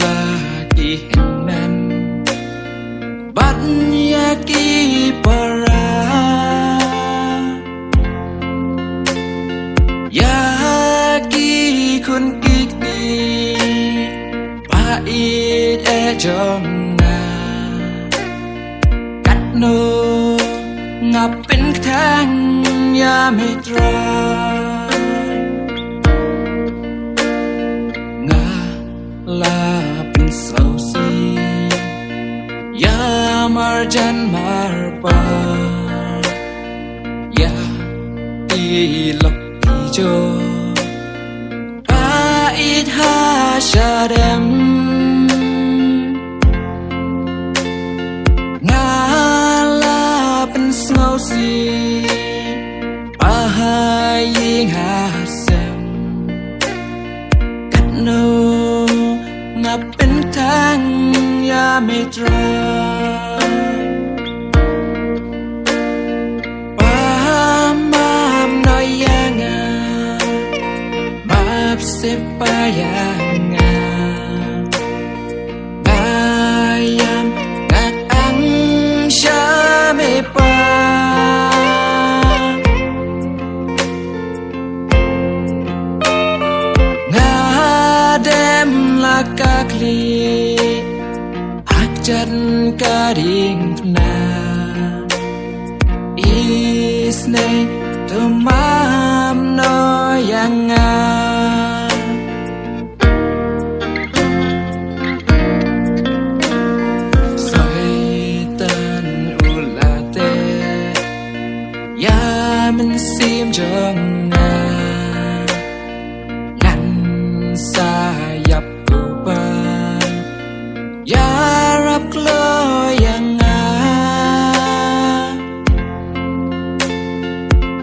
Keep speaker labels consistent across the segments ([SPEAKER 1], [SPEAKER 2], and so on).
[SPEAKER 1] lagi henan Banyaki para Yaki kun kiki Pait jong na Cắt nô ngập bên thang ya mê tra Nga la bên sâu si Ya marjan marpa Ya i lok i jo Pait ha shadem Snow sea Bahaying hasem Cắt nô ngập bên thang ya mê tra Pamam nói ya nga Map se pa ya nga Bayam ngạc ang sha mê pa Kakli Akjan karing na Isne tumam no yang Soitan ulate Ya mensim jong Ngan sayap Yarab klo yang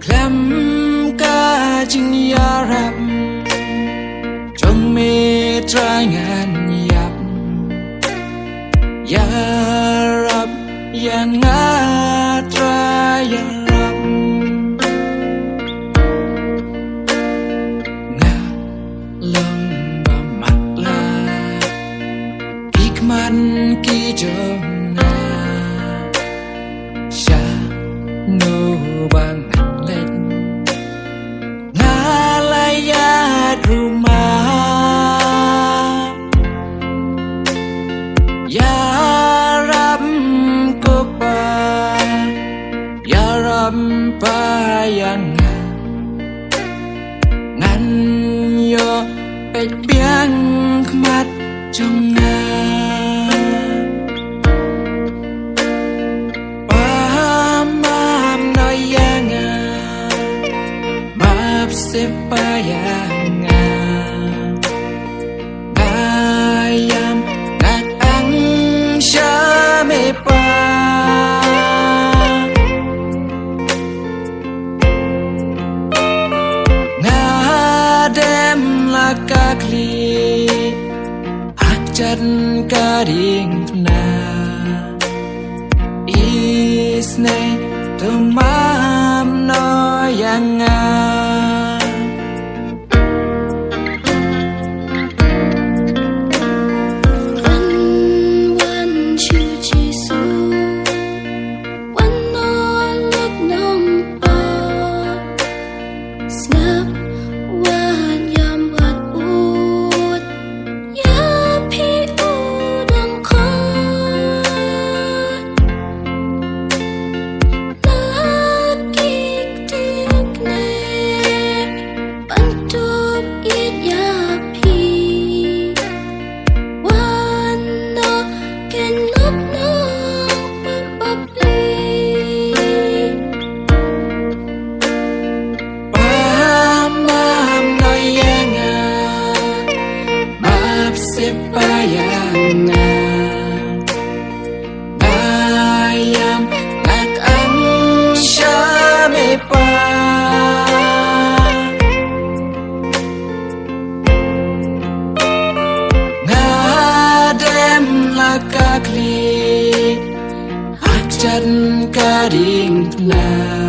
[SPEAKER 1] Klem ka jing yarab Trong me trai ngan yap Yarab yang trai yarab Nga long ba mat la Man ki jong na Sha no bang let Ngalaya rumah Ya Rab ko pa Ya Rab pa yang Ngan yo pet biang khmat jong na Sepayang Bayam ngạc ang sha mê pa Nga dem la kakli Akjan karing na Isne tumam no yang Sepayang Bayam ngạc ang sha mê pa Nga dem la kakli Akjan karing na